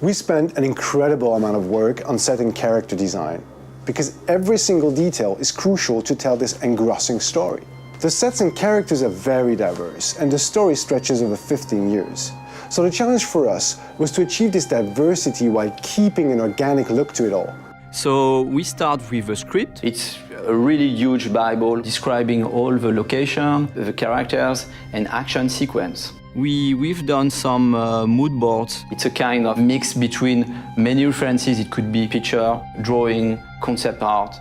We spent an incredible amount of work on set and character design, because every single detail is crucial to tell this engrossing story. The sets and characters are very diverse, and the story stretches over 15 years. So the challenge for us was to achieve this diversity while keeping an organic look to it all. So we start with a script. It's a really huge Bible describing all the location, the characters, and action sequence. We've done some mood boards. It's a kind of mix between many references. It could be picture, drawing, concept art.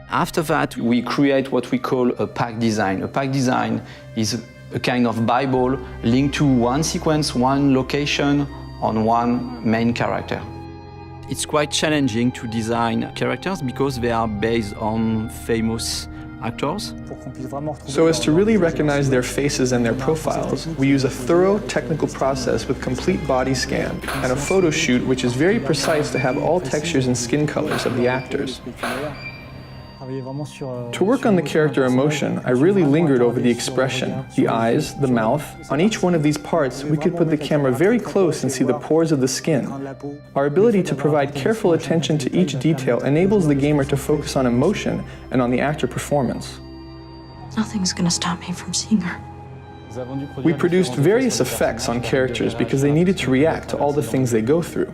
After that, we create what we call a pack design. A pack design is a kind of Bible linked to one sequence, one location, on one main character. It's quite challenging to design characters because they are based on famous actors. So as to really recognize their faces and their profiles, we use a thorough technical process with complete body scan and a photo shoot which is very precise to have all textures and skin colors of the actors. To work on the character emotion, I really lingered over the expression, the eyes, the mouth. On each one of these parts, we could put the camera very close and see the pores of the skin. Our ability to provide careful attention to each detail enables the gamer to focus on emotion and on the actor performance. Nothing's gonna stop me from seeing her. We produced various effects on characters because they needed to react to all the things they go through.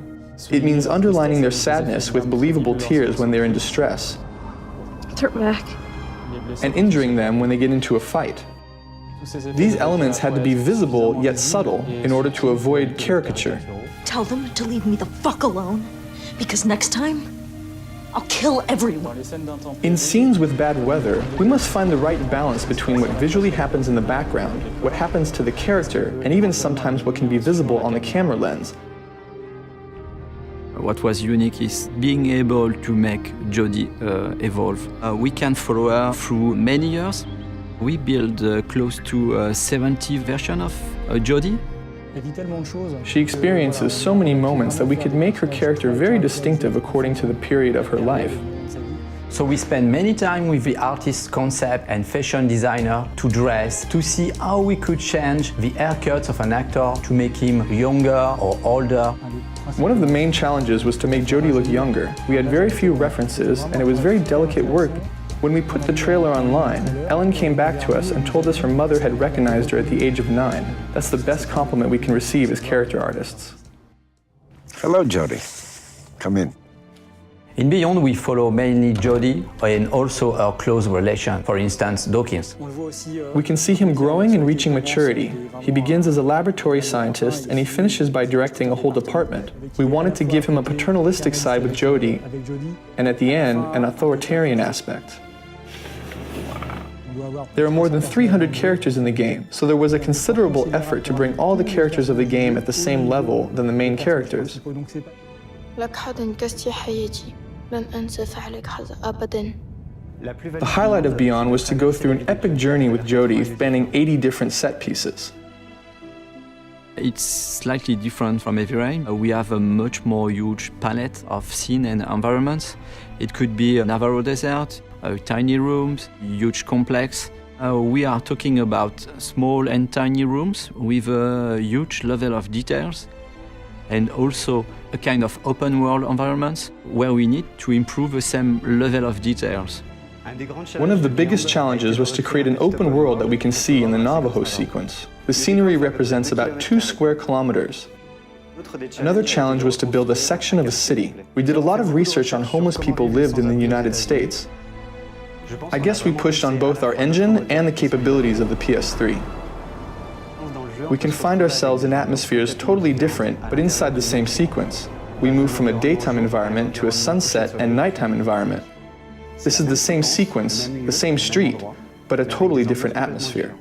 It means underlining their sadness with believable tears when they're in distress, Back. and injuring them when they get into a fight. These elements had to be visible yet subtle in order to avoid caricature. Tell them to leave me the fuck alone, because next time, I'll kill everyone. In scenes with bad weather, we must find the right balance between what visually happens in the background, what happens to the character, and even sometimes what can be visible on the camera lens. What was unique is being able to make Jodie evolve. We can follow her through many years. We built close to 70 versions of Jodie. She experiences so many moments that we could make her character very distinctive according to the period of her life. So we spend many time with the artist, concept, and fashion designer to dress, to see how we could change the haircuts of an actor to make him younger or older. One of the main challenges was to make Jodie look younger. We had very few references, and it was very delicate work. When we put the trailer online, Ellen came back to us and told us her mother had recognized her at the age of 9. That's the best compliment we can receive as character artists. Hello, Jodie. Come in. In Beyond, we follow mainly Jodie and also her close relation, for instance, Dawkins. We can see him growing and reaching maturity. He begins as a laboratory scientist and he finishes by directing a whole department. We wanted to give him a paternalistic side with Jodie, and at the end, an authoritarian aspect. There are more than 300 characters in the game, so there was a considerable effort to bring all the characters of the game at the same level than the main characters. The highlight of Beyond was to go through an epic journey with Jodie spanning 80 different set pieces. It's slightly different from Heavy Rain. We have a much more huge palette of scene and environments. It could be a Navarro desert, tiny rooms, huge complex. We are talking about small and tiny rooms with a huge level of details, and also a kind of open world environments where we need to improve the same level of details. One of the biggest challenges was to create an open world that we can see in the Navajo sequence. The scenery represents about 2 square kilometers. Another challenge was to build a section of a city. We did a lot of research on homeless people lived in the United States. I guess we pushed on both our engine and the capabilities of the PS3. We can find ourselves in atmospheres totally different, but inside the same sequence. We move from a daytime environment to a sunset and nighttime environment. This is the same sequence, the same street, but a totally different atmosphere.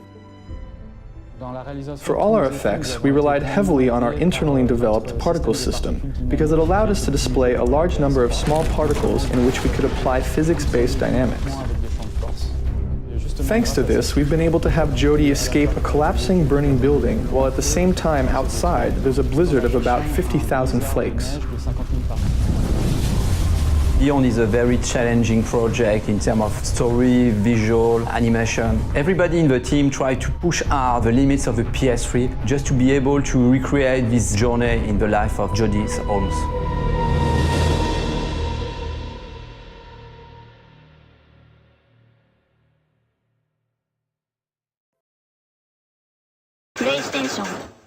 For all our effects, we relied heavily on our internally developed particle system because it allowed us to display a large number of small particles in which we could apply physics-based dynamics. Thanks to this, we've been able to have Jodie escape a collapsing, burning building, while at the same time outside there's a blizzard of about 50,000 flakes. Beyond is a very challenging project in terms of story, visual, animation. Everybody in the team tried to push hard the limits of the PS3 just to be able to recreate this journey in the life of Jodie Holmes. PlayStation